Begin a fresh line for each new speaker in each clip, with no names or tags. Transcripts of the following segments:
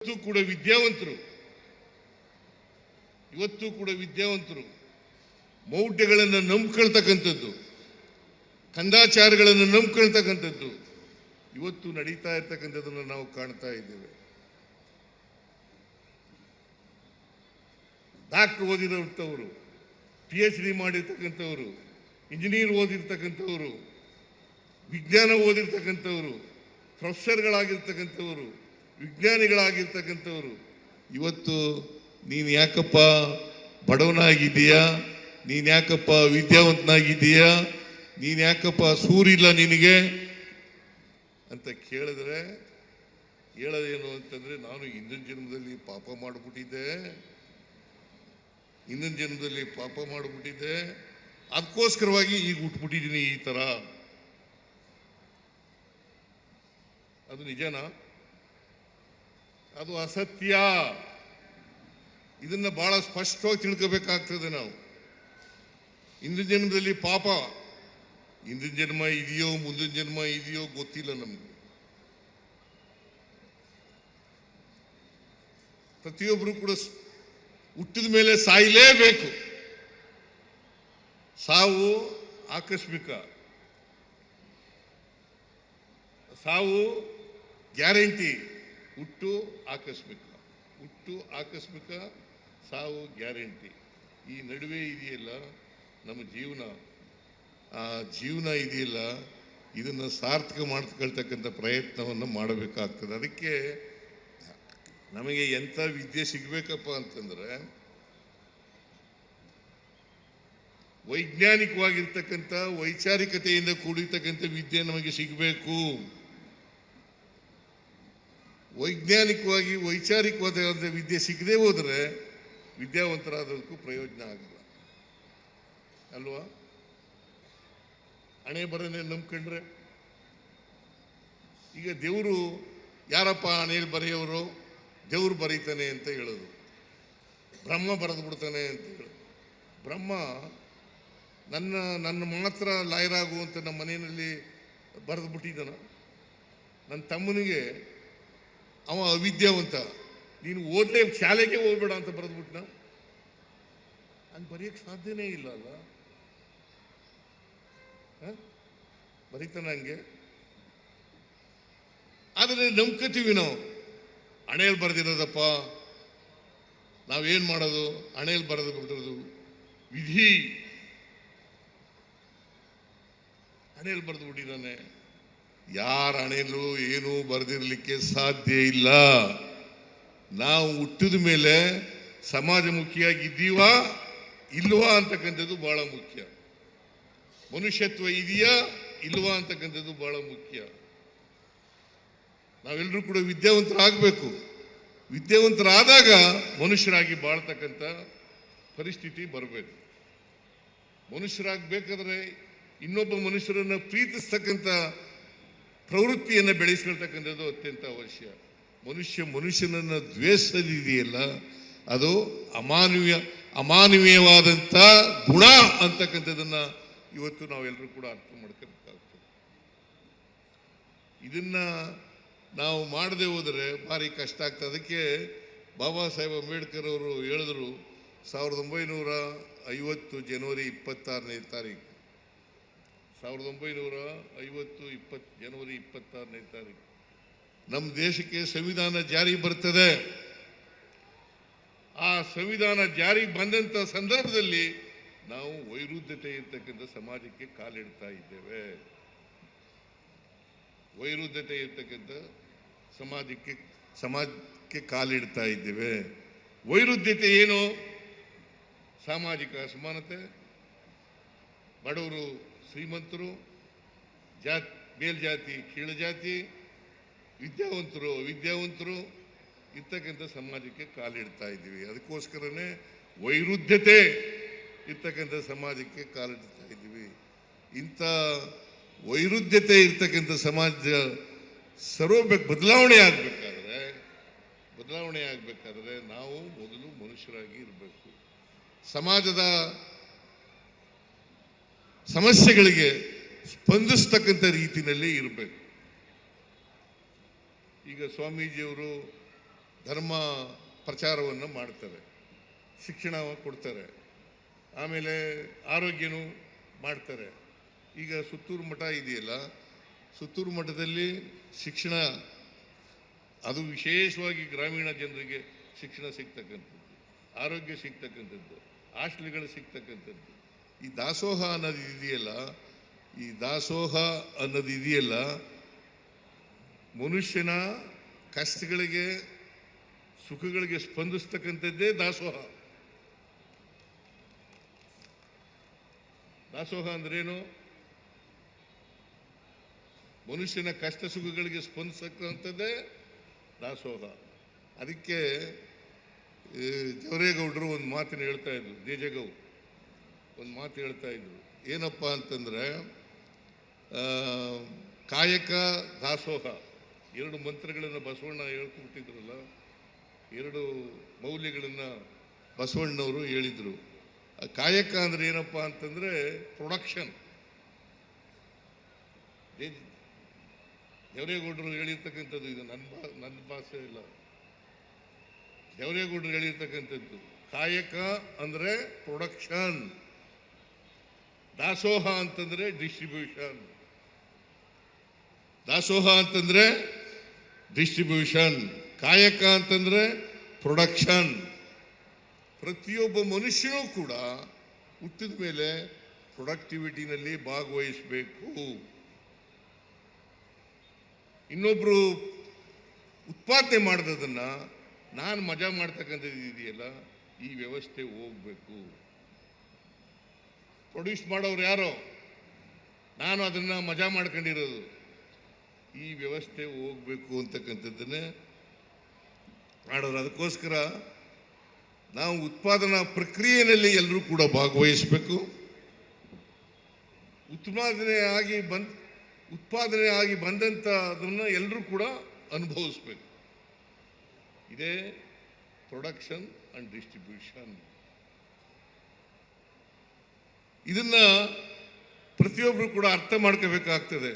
ಇವತ್ತು ಕೂಡ ವಿದ್ಯಾವಂತರು ಮೌಢ್ಯಗಳನ್ನು ನಂಬ್ಕೊಳ್ತಕ್ಕಂಥದ್ದು, ಕಂದಾಚಾರಗಳನ್ನು ನಂಬ್ಕೊಳ್ತಕ್ಕಂಥದ್ದು ಇವತ್ತು ನಡೀತಾ ಇರ್ತಕ್ಕಂಥದ್ದನ್ನು ನಾವು ಕಾಣ್ತಾ ಇದ್ದೇವೆ. ಡಾಕ್ಟರ್ ಓದಿರೋಂಥವರು, PhD ಮಾಡಿರ್ತಕ್ಕಂಥವರು, ಇಂಜಿನಿಯರ್ ಓದಿರ್ತಕ್ಕಂಥವರು, ವಿಜ್ಞಾನ ಓದಿರ್ತಕ್ಕಂಥವರು, ಪ್ರೊಫೆಸರ್ಗಳಾಗಿರ್ತಕ್ಕಂಥವರು, ವಿಜ್ಞಾನಿಗಳಾಗಿರ್ತಕ್ಕಂಥವರು ಇವತ್ತು ನೀನು ಯಾಕಪ್ಪ ಬಡವನಾಗಿದ್ದೀಯಾ, ನೀನು ಯಾಕಪ್ಪ ವಿದ್ಯಾವಂತನಾಗಿದ್ದೀಯಾ, ನೀನು ಯಾಕಪ್ಪ ಸೂರಿಲ್ಲ ನಿನಗೆ ಅಂತ ಕೇಳಿದ್ರೆ ಹೇಳೋದೇನು ಅಂತಂದ್ರೆ, ನಾನು ಹಿಂದಿನ ಜನ್ಮದಲ್ಲಿ ಪಾಪ ಮಾಡಿಬಿಟ್ಟಿದ್ದೆ, ಅದಕ್ಕೋಸ್ಕರವಾಗಿ ಈಗ ಹುಟ್ಬಿಟ್ಟಿದ್ದೀನಿ ಈ ಥರ. ಅದು ನಿಜನಾ? ಅದು ಅಸತ್ಯ. ಇದನ್ನ ಬಹಳ ಸ್ಪಷ್ಟವಾಗಿ ತಿಳ್ಕೋಬೇಕಾಗ್ತದೆ ನಾವು. ಹಿಂದಿನ ಜನ್ಮದಲ್ಲಿ ಪಾಪ, ಹಿಂದಿನ ಜನ್ಮ ಇದೆಯೋ ಮುಂದಿನ ಜನ್ಮ ಇದೆಯೋ ಗೊತ್ತಿಲ್ಲ ನಮ್ಗೆ. ಪ್ರತಿಯೊಬ್ಬರು ಕೂಡ ಹುಟ್ಟಿದ ಮೇಲೆ ಸಾಯಲೇಬೇಕು. ಸಾವು ಆಕಸ್ಮಿಕ, ಸಾವು ಗ್ಯಾರಂಟಿ. ಹುಟ್ಟು ಆಕಸ್ಮಿಕ, ಸಾವು ಗ್ಯಾರಂಟಿ. ಈ ನಡುವೆ ಇದೆಯಲ್ಲ ನಮ್ಮ ಜೀವನ, ಆ ಜೀವನ ಇದೆಯಲ್ಲ ಇದನ್ನು ಸಾರ್ಥಕ ಮಾಡ್ಕೊಳ್ತಕ್ಕಂಥ ಪ್ರಯತ್ನವನ್ನು ಮಾಡಬೇಕಾಗ್ತದೆ. ಅದಕ್ಕೆ ನಮಗೆ ಎಂಥ ವಿದ್ಯೆ ಸಿಗಬೇಕಪ್ಪ ಅಂತಂದ್ರೆ, ವೈಜ್ಞಾನಿಕವಾಗಿರ್ತಕ್ಕಂಥ ವೈಚಾರಿಕತೆಯಿಂದ ಕೂಡಿರ್ತಕ್ಕಂಥ ವಿದ್ಯೆ ನಮಗೆ ಸಿಗಬೇಕು. ವೈಚಾರಿಕವಾದ ವಿದ್ಯೆ ಸಿಗದೆ ಹೋದರೆ ವಿದ್ಯಾವಂತರಾದದಕ್ಕೂ ಪ್ರಯೋಜನ ಆಗಲ್ಲ ಅಲ್ವಾ? ಹಣೆ ಬರನೆ ನಂಬ್ಕೊಂಡ್ರೆ, ಈಗ ದೇವರು ಯಾರಪ್ಪ ಹಣೆಯಲ್ಲಿ ಬರೆಯೋರು? ದೇವರು ಬರೀತಾನೆ ಅಂತ ಹೇಳೋದು, ಬ್ರಹ್ಮ ಬರೆದು ಬಿಡ್ತಾನೆ ಅಂತ ಹೇಳೋದು. ಬ್ರಹ್ಮ ನನ್ನ ಮಾತ್ರ ಲಾಯರ್ ಅಂತ ನಮ್ಮ ಮನೆಯಲ್ಲಿ ಬರೆದು ಬಿಟ್ಟಿದ್ದಾನ. ನನ್ನ ತಮ್ಮನಿಗೆ ಅವ ಅವಿದ್ಯಾವಂತ, ನೀನು ಓದಲೇ ಶಾಲೆಗೆ ಹೋಗ್ಬೇಡ ಅಂತ ಬರೆದ್ಬಿಟ್ನ. ಹಂಗೆ ಬರೆಯಕ್ಕೆ ಸಾಧ್ಯನೇ ಇಲ್ಲ ಅಲ್ಲ, ಬರೀತಾನ ಹಂಗೆ. ಆದರೆ ನಂಬ್ಕೋತೀವಿ ನಾವು, ಹಣೆಯಲ್ಲಿ ಬರೆದಿರೋದಪ್ಪ, ನಾವೇನು ಮಾಡೋದು? ಹಣೆಯಲ್ಲಿ ಬರೆದು ಬಿಟ್ಟಿರೋದು ವಿಧಿ, ಹಣೆಯಲ್ಲಿ ಬರೆದು ಬಿಟ್ಟಿದ್ದಾನೆ. ಯಾರ ಹಣೆಯಲ್ಲೂ ಏನೂ ಬರೆದಿರಲಿಕ್ಕೆ ಸಾಧ್ಯ ಇಲ್ಲ. ನಾವು ಹುಟ್ಟಿದ ಮೇಲೆ ಸಮಾಜಮುಖಿಯಾಗಿದ್ದೀವಾ ಇಲ್ವಾ ಅಂತಕ್ಕಂಥದ್ದು ಬಹಳ ಮುಖ್ಯ. ಮನುಷ್ಯತ್ವ ಇದೆಯಾ ಇಲ್ವಾ ಅಂತಕ್ಕಂಥದ್ದು ಬಹಳ ಮುಖ್ಯ. ನಾವೆಲ್ಲರೂ ಕೂಡ ವಿದ್ಯಾವಂತರಾಗಬೇಕು. ವಿದ್ಯಾವಂತರಾದಾಗ ಮನುಷ್ಯರಾಗಿ ಬಾಳ್ತಕ್ಕಂಥ ಪರಿಸ್ಥಿತಿ ಬರಬೇಕು. ಮನುಷ್ಯರಾಗಬೇಕಾದ್ರೆ ಇನ್ನೊಬ್ಬ ಮನುಷ್ಯರನ್ನು ಪ್ರೀತಿಸ್ತಕ್ಕಂಥ ಪ್ರವೃತ್ತಿಯನ್ನು ಬೆಳೆಸ್ಕೊಳ್ತಕ್ಕಂಥದ್ದು ಅತ್ಯಂತ ಅವಶ್ಯ. ಮನುಷ್ಯನನ್ನು ದ್ವೇಷದಿದೆಯಲ್ಲ, ಅದು ಅಮಾನವೀಯವಾದಂಥ ಗುಣ ಅಂತಕ್ಕಂಥದ್ದನ್ನು ಇವತ್ತು ನಾವೆಲ್ಲರೂ ಕೂಡ ಅರ್ಥ ಮಾಡ್ಕೋಬೇಕಾಗ್ತದೆ. ಇದನ್ನ ನಾವು ಮಾಡದೆ ಹೋದರೆ ಭಾರಿ ಕಷ್ಟ ಆಗ್ತದೆ. ಅದಕ್ಕೆ ಬಾಬಾ ಸಾಹೇಬ್ ಅಂಬೇಡ್ಕರ್ ಅವರು ಹೇಳಿದ್ರು, 1950 ಜನವರಿ 26ನೇ ತಾರೀಕು, 1950 ಜನವರಿ 26ನೇ ತಾರೀಕು ನಮ್ಮ ದೇಶಕ್ಕೆ ಸಂವಿಧಾನ ಜಾರಿ ಬರ್ತದೆ. ಆ ಸಂವಿಧಾನ ಜಾರಿ ಬಂದಂಥ ಸಂದರ್ಭದಲ್ಲಿ ನಾವು ವೈರುಧ್ಯತೆ ಇರ್ತಕ್ಕಂಥ ಸಮಾಜಕ್ಕೆ ಕಾಲಿಡ್ತಾ ಇದ್ದೇವೆ. ವೈರುಧ್ಯತೆ ಇರ್ತಕ್ಕಂಥ ಸಮಾಜಕ್ಕೆ ಕಾಲಿಡ್ತಾ ಇದ್ದೇವೆ. ವೈರುಧ್ಯತೆ ಏನು? ಸಾಮಾಜಿಕ ಅಸಮಾನತೆ, ಬಡವರು ಶ್ರೀಮಂತರು, ಮೇಲ್ಜಾತಿ ಕೀಳುಜಾತಿ, ವಿದ್ಯಾವಂತರು ಅವಿದ್ಯಾವಂತರು ಇರ್ತಕ್ಕಂಥ ಸಮಾಜಕ್ಕೆ ಕಾಲಿಡ್ತಾ ಇದ್ದೀವಿ. ಅದಕ್ಕೋಸ್ಕರನೇ ವೈರುಧ್ಯತೆ ಇರ್ತಕ್ಕಂಥ ಸಮಾಜಕ್ಕೆ ಕಾಲಿಡ್ತಾ ಇದ್ದೀವಿ. ಇಂಥ ವೈರುಧ್ಯತೆ ಇರ್ತಕ್ಕಂಥ ಸಮಾಜ ಬದಲಾವಣೆ ಆಗಬೇಕಾದ್ರೆ ನಾವು ಮೊದಲು ಮನುಷ್ಯರಾಗಿ ಇರಬೇಕು. ಸಮಾಜದ ಸಮಸ್ಯೆಗಳಿಗೆ ಸ್ಪಂದಿಸ್ತಕ್ಕಂಥ ರೀತಿಯಲ್ಲಿ ಇರಬೇಕು. ಈಗ ಸ್ವಾಮೀಜಿಯವರು ಧರ್ಮ ಪ್ರಚಾರವನ್ನು ಮಾಡ್ತಾರೆ, ಶಿಕ್ಷಣ ಕೊಡ್ತಾರೆ, ಆಮೇಲೆ ಆರೋಗ್ಯನೂ ಮಾಡ್ತಾರೆ. ಈಗ ಸುತ್ತೂರು ಮಠ ಇದೆಯಲ್ಲ, ಸುತ್ತೂರು ಮಠದಲ್ಲಿ ಶಿಕ್ಷಣ, ಅದು ವಿಶೇಷವಾಗಿ ಗ್ರಾಮೀಣ ಜನರಿಗೆ ಶಿಕ್ಷಣ ಸಿಗ್ತಕ್ಕಂಥದ್ದು, ಆರೋಗ್ಯ ಸಿಗ್ತಕ್ಕಂಥದ್ದು, ಹಾಸ್ಟೆಲ್ಗಳು ಸಿಗ್ತಕ್ಕಂಥದ್ದು. ಈ ದಾಸೋಹ ಅನ್ನೋದು ಇದೆಯಲ್ಲ, ಈ ದಾಸೋಹ ಅನ್ನೋದು ಇದೆಯಲ್ಲ, ಮನುಷ್ಯನ ಕಷ್ಟಗಳಿಗೆ ಸುಖಗಳಿಗೆ ಸ್ಪಂದಿಸ್ತಕ್ಕಂಥದ್ದೇ ದಾಸೋಹ. ದಾಸೋಹ ಅಂದ್ರೇನು? ಮನುಷ್ಯನ ಕಷ್ಟ ಸುಖಗಳಿಗೆ ಸ್ಪಂದಿಸಕ್ಕಂಥದ್ದೇ ದಾಸೋಹ. ಅದಕ್ಕೆ ಜವರೇಗೌಡರು ಒಂದು ಮಾತನ್ನು ಹೇಳ್ತಾ ಇದ್ರು, ದೇಜಗೌ ಒಂದು ಮಾತು ಹೇಳ್ತಾ ಇದ್ರು, ಏನಪ್ಪ ಅಂತಂದರೆ ಕಾಯಕ ದಾಸೋಹ, ಎರಡು ಮಂತ್ರಗಳನ್ನು ಬಸವಣ್ಣ ಹೇಳ್ಕೊಟ್ಟಿದ್ರಲ್ಲ, ಎರಡು ಮೌಲ್ಯಗಳನ್ನು ಬಸವಣ್ಣವರು ಹೇಳಿದರು. ಕಾಯಕ ಅಂದ್ರೆ ಏನಪ್ಪ ಅಂತಂದರೆ ಪ್ರೊಡಕ್ಷನ್. ದೇವರೇಗೌಡರು ಹೇಳಿರ್ತಕ್ಕಂಥದ್ದು, ಇದು ನನ್ನ ಭಾಷೆ ಇಲ್ಲ, ದೇವರೇಗೌಡರು ಹೇಳಿರ್ತಕ್ಕಂಥದ್ದು. ಕಾಯಕ ಅಂದರೆ ಪ್ರೊಡಕ್ಷನ್, ದಾಸೋಹ ಅಂತಂದ್ರೆ ಡಿಸ್ಟ್ರಿಬ್ಯೂಷನ್. ದಾಸೋಹ ಅಂತಂದ್ರೆ ಡಿಸ್ಟ್ರಿಬ್ಯೂಷನ್, ಕಾಯಕ ಅಂತಂದ್ರೆ ಪ್ರೊಡಕ್ಷನ್. ಪ್ರತಿಯೊಬ್ಬ ಮನುಷ್ಯನೂ ಕೂಡ ಹುಟ್ಟಿದ ಮೇಲೆ ಪ್ರೊಡಕ್ಟಿವಿಟಿನಲ್ಲಿ ಭಾಗವಹಿಸಬೇಕು. ಇನ್ನೊಬ್ರು ಉತ್ಪಾದನೆ ಮಾಡಿದದನ್ನ ನಾನು ಮಜಾ ಮಾಡ್ತಕ್ಕಂಥದ್ದು ಇದೆಯಲ್ಲ, ಈ ವ್ಯವಸ್ಥೆ ಹೋಗ್ಬೇಕು. ಪ್ರೊಡ್ಯೂಸ್ ಮಾಡೋರು ಯಾರೋ, ನಾನು ಅದನ್ನ ಮಜಾ ಮಾಡ್ಕೊಂಡಿರೋದು, ಈ ವ್ಯವಸ್ಥೆ ಹೋಗ್ಬೇಕು ಅಂತಕ್ಕಂಥದ್ದನ್ನೇ ಮಾಡೋರು. ಅದಕ್ಕೋಸ್ಕರ ನಾವು ಉತ್ಪಾದನಾ ಪ್ರಕ್ರಿಯೆಯಲ್ಲಿ ಎಲ್ಲರೂ ಕೂಡ ಭಾಗವಹಿಸಬೇಕು. ಉತ್ಪಾದನೆ ಆಗಿ ಬಂದಂಥ ಅದನ್ನು ಎಲ್ಲರೂ ಕೂಡ ಅನುಭವಿಸ್ಬೇಕು. ಇದೇ ಪ್ರೊಡಕ್ಷನ್ ಅಂಡ್ ಡಿಸ್ಟ್ರಿಬ್ಯೂಷನ್. ಇದನ್ನ ಪ್ರತಿಯೊಬ್ಬರು ಕೂಡ ಅರ್ಥ ಮಾಡ್ಕೋಬೇಕಾಗ್ತದೆ.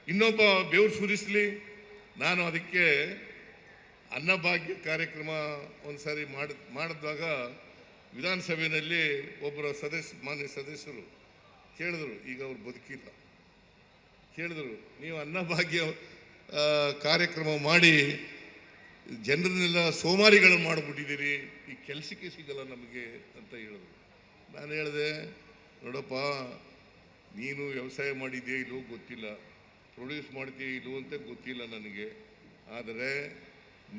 ಇನ್ನೊಬ್ಬ ಬೆವರು ಸುರಿಸಲಿ, ನಾನು ಅದಕ್ಕೆ ಅನ್ನಭಾಗ್ಯ ಕಾರ್ಯಕ್ರಮ ಒಂದ್ಸಾರಿ ಮಾಡಿದಾಗ ವಿಧಾನಸಭೆಯಲ್ಲಿ ಒಬ್ಬರ ಮಾನ್ಯ ಸದಸ್ಯರು ಕೇಳಿದ್ರು, ಈಗ ಅವ್ರು ಬದುಕಿಲ್ಲ, ಕೇಳಿದ್ರು, ನೀವು ಅನ್ನಭಾಗ್ಯ ಕಾರ್ಯಕ್ರಮ ಮಾಡಿ ಜನರನ್ನೆಲ್ಲ ಸೋಮಾರಿಗಳನ್ನು ಮಾಡಿಬಿಟ್ಟಿದ್ದೀರಿ, ಈ ಕೆಲಸಕ್ಕೆ ಸಿಗಲ್ಲ ನಮಗೆ ಅಂತ ಹೇಳಿದ್ರು. ನಾನು ಹೇಳಿದೆ, ನೋಡಪ್ಪ, ನೀನು ವ್ಯವಸಾಯ ಮಾಡಿದೆಯೇ ಇಲ್ಲವೋ ಗೊತ್ತಿಲ್ಲ, ಪ್ರೊಡ್ಯೂಸ್ ಮಾಡ್ತೀಯೋ ಇಲ್ಲವೋ ಅಂತ ಗೊತ್ತಿಲ್ಲ ನನಗೆ. ಆದರೆ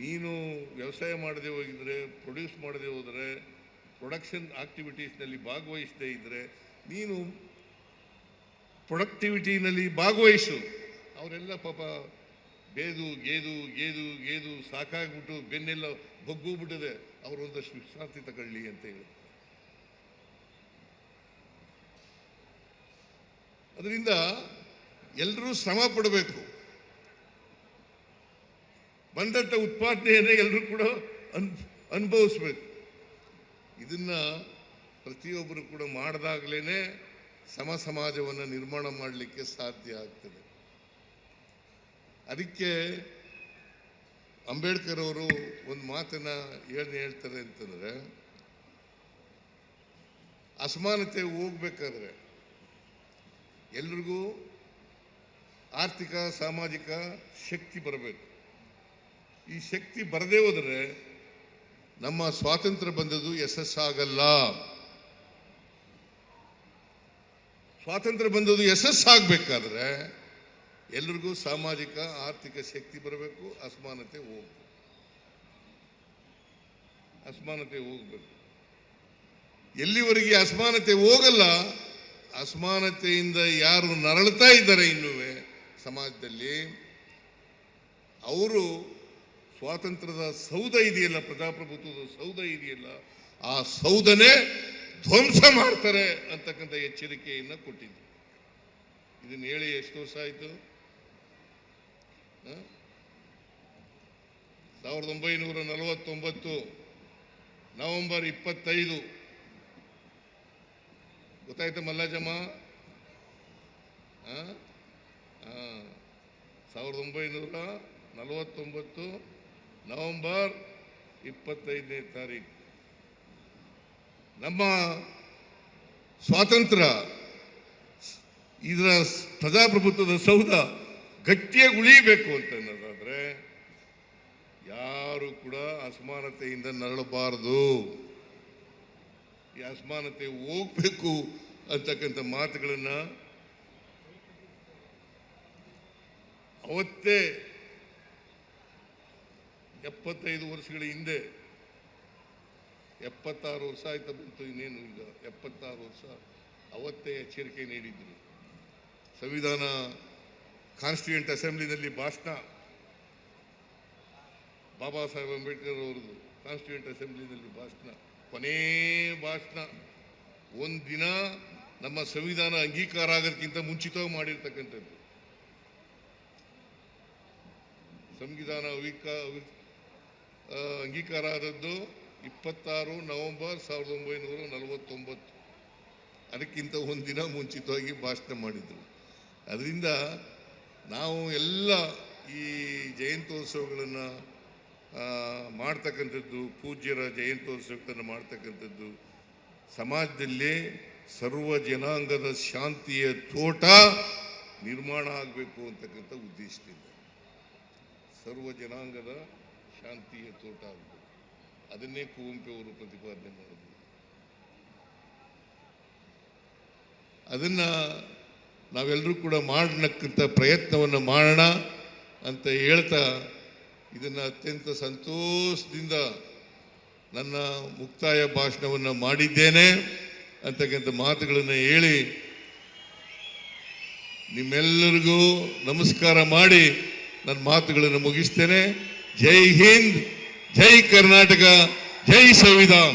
ನೀನು ವ್ಯವಸಾಯ ಮಾಡದೆ ಹೋಗಿದ್ರೆ, ಪ್ರೊಡ್ಯೂಸ್ ಮಾಡದೆ ಹೋದರೆ, ಪ್ರೊಡಕ್ಷನ್ ಆಕ್ಟಿವಿಟೀಸ್ನಲ್ಲಿ ಭಾಗವಹಿಸದೇ ಇದ್ದರೆ, ನೀನು ಪ್ರೊಡಕ್ಟಿವಿಟಿನಲ್ಲಿ ಭಾಗವಹಿಸು. ಅವರೆಲ್ಲ ಪಾಪ ಬೇದು ಗೇದು ಗೇದು ಗೇದು ಸಾಕಾಗ್ಬಿಟ್ಟು ಬೆನ್ನೆಲ್ಲ ಬಗ್ಗೋಗ್ಬಿಟ್ಟಿದೆ, ಅವರೊಂದಷ್ಟು ವಿಶ್ರಾಂತಿ ತಗೊಳ್ಳಿ ಅಂತ ಹೇಳಿ. ಅದರಿಂದ ಎಲ್ಲರೂ ಶ್ರಮ ಪಡಬೇಕು. ಬಂದಂಥ ಉತ್ಪಾದನೆಯನ್ನೇ ಎಲ್ಲರೂ ಕೂಡ ಅನುಭವಿಸ್ಬೇಕು. ಇದನ್ನ ಪ್ರತಿಯೊಬ್ಬರು ಕೂಡ ಮಾಡಿದಾಗಲೇ ಸಮಾಜವನ್ನು ನಿರ್ಮಾಣ ಮಾಡಲಿಕ್ಕೆ ಸಾಧ್ಯ ಆಗ್ತದೆ. ಅದಕ್ಕೆ ಅಂಬೇಡ್ಕರ್ ಅವರು ಒಂದು ಮಾತನ್ನ ಏನು ಹೇಳ್ತಾರೆ ಅಂತಂದ್ರೆ, ಅಸಮಾನತೆ ಹೋಗ್ಬೇಕಾದ್ರೆ ಎಲ್ರಿಗೂ ಆರ್ಥಿಕ ಸಾಮಾಜಿಕ ಶಕ್ತಿ ಬರಬೇಕು. ಈ ಶಕ್ತಿ ಬರದೇ ಹೋದರೆ ನಮ್ಮ ಸ್ವಾತಂತ್ರ್ಯ ಬಂದದ್ದು ಯಶಸ್ಸಾಗಲ್ಲ. ಸ್ವಾತಂತ್ರ್ಯ ಬಂದದ್ದು ಯಶಸ್ಸಾಗಬೇಕಾದ್ರೆ ಎಲ್ರಿಗೂ ಸಾಮಾಜಿಕ ಆರ್ಥಿಕ ಶಕ್ತಿ ಬರಬೇಕು, ಅಸಮಾನತೆ ಹೋಗ್ಬೇಕು. ಎಲ್ಲಿವರೆಗೆ ಅಸಮಾನತೆ ಹೋಗಲ್ಲ, ಅಸಮಾನತೆಯಿಂದ ಯಾರು ನರಳುತ್ತಾ ಇದ್ದಾರೆ ಇನ್ನುವೇ ಸಮಾಜದಲ್ಲಿ, ಅವರು ಸ್ವಾತಂತ್ರ್ಯದ ಸೌಧ ಇದೆಯಲ್ಲ, ಪ್ರಜಾಪ್ರಭುತ್ವದ ಸೌಧ ಇದೆಯಲ್ಲ, ಆ ಸೌಧನೇ ಧ್ವಂಸ ಮಾಡ್ತಾರೆ ಅಂತಕ್ಕಂಥ ಎಚ್ಚರಿಕೆಯನ್ನು ಕೊಟ್ಟಿದ್ದು. ಇದನ್ನು ಹೇಳಿ ಎಷ್ಟು ವರ್ಷ ಆಯಿತು? 1949 ನವೆಂಬರ್ 25. ಗೊತ್ತಾಯ್ತು ಮಲ್ಲಾಜಮ್ಮ? 1949 ನವೆಂಬರ್ 25ನೇ ತಾರೀಕು ನಮ್ಮ ಸ್ವಾತಂತ್ರ್ಯ ಇದರ ಪ್ರಜಾಪ್ರಭುತ್ವದ ಸೌಧ ಗಟ್ಟಿಯಾಗಿ ಉಳಿಬೇಕು ಅಂತ ಅನ್ನೋದಾದ್ರೆ ಯಾರು ಕೂಡ ಅಸಮಾನತೆಯಿಂದ ನರಳಬಾರದು, ಈ ಅಸಮಾನತೆ ಹೋಗ್ಬೇಕು ಅಂತಕ್ಕಂಥ ಮಾತುಗಳನ್ನ ಅವತ್ತೇ 75 ವರ್ಷಗಳ ಹಿಂದೆ 76 ವರ್ಷ ಆಯ್ತಾ ಬಂತು, ಇನ್ನೇನು ಈಗ 76 ವರ್ಷ ಅವತ್ತೇ ಎಚ್ಚರಿಕೆ ನೀಡಿದ್ರು. ಸಂವಿಧಾನ ಕಾನ್ಸ್ಟಿಟ್ಯೂಯೆಂಟ್ ಅಸೆಂಬ್ಲಿನಲ್ಲಿ ಭಾಷಣ, ಬಾಬಾ ಸಾಹೇಬ್ ಅಂಬೇಡ್ಕರ್ ಅವರದು ಕಾನ್ಸ್ಟಿಟ್ಯೂಯೆಂಟ್ ಅಸೆಂಬ್ಲಿನಲ್ಲಿ ಭಾಷಣ, ಕೊನೇ ಭಾಷಣ ಒಂದಿನ ನಮ್ಮ ಸಂವಿಧಾನ ಅಂಗೀಕಾರ ಆಗೋದಕ್ಕಿಂತ ಮುಂಚಿತವಾಗಿ ಮಾಡಿರ್ತಕ್ಕಂಥದ್ದು. ಸಂವಿಧಾನ ಅಂಗೀಕಾರ ಆದದ್ದು 26 ನವೆಂಬರ್ 1949, ಅದಕ್ಕಿಂತ ಒಂದಿನ ಮುಂಚಿತವಾಗಿ ಭಾಷಣ ಮಾಡಿದರು. ಅದರಿಂದ ನಾವು ಎಲ್ಲ ಈ ಜಯಂತ್ಯೋತ್ಸವಗಳನ್ನು ಮಾಡ್ತಕ್ಕಂಥದ್ದು, ಪೂಜ್ಯರ ಜಯಂತ್ಯೋತ್ಸವಗಳನ್ನು ಮಾಡ್ತಕ್ಕಂಥದ್ದು ಸಮಾಜದಲ್ಲಿ ಸರ್ವ ಜನಾಂಗದ ಶಾಂತಿಯ ತೋಟ ನಿರ್ಮಾಣ ಆಗಬೇಕು ಅಂತಕ್ಕಂಥ ಉದ್ದೇಶದಿಂದ ಸರ್ವ ಜನಾಂಗದ ಶಾಂತಿಯ ತೋಟ ಆಗಬೇಕು. ಅದನ್ನೇ ಕುವೆಂಪು ಅವರು ಪ್ರತಿಪಾದನೆ ಮಾಡಿದ್ರು. ಅದನ್ನು ನಾವೆಲ್ಲರೂ ಕೂಡ ಮಾಡತಕ್ಕಂಥ ಪ್ರಯತ್ನವನ್ನು ಮಾಡೋಣ ಅಂತ ಹೇಳ್ತಾ ಇದನ್ನು ಅತ್ಯಂತ ಸಂತೋಷದಿಂದ ನನ್ನ ಮುಕ್ತಾಯ ಭಾಷಣವನ್ನು ಮಾಡಿದ್ದೇನೆ ಅಂತಕ್ಕಂಥ ಮಾತುಗಳನ್ನು ಹೇಳಿ ನಿಮ್ಮೆಲ್ಲರಿಗೂ ನಮಸ್ಕಾರ ಮಾಡಿ ನನ್ನ ಮಾತುಗಳನ್ನು ಮುಗಿಸ್ತೇನೆ. ಜೈ ಹಿಂದ್, ಜೈ ಕರ್ನಾಟಕ, ಜೈ ಸಂವಿಧಾನ.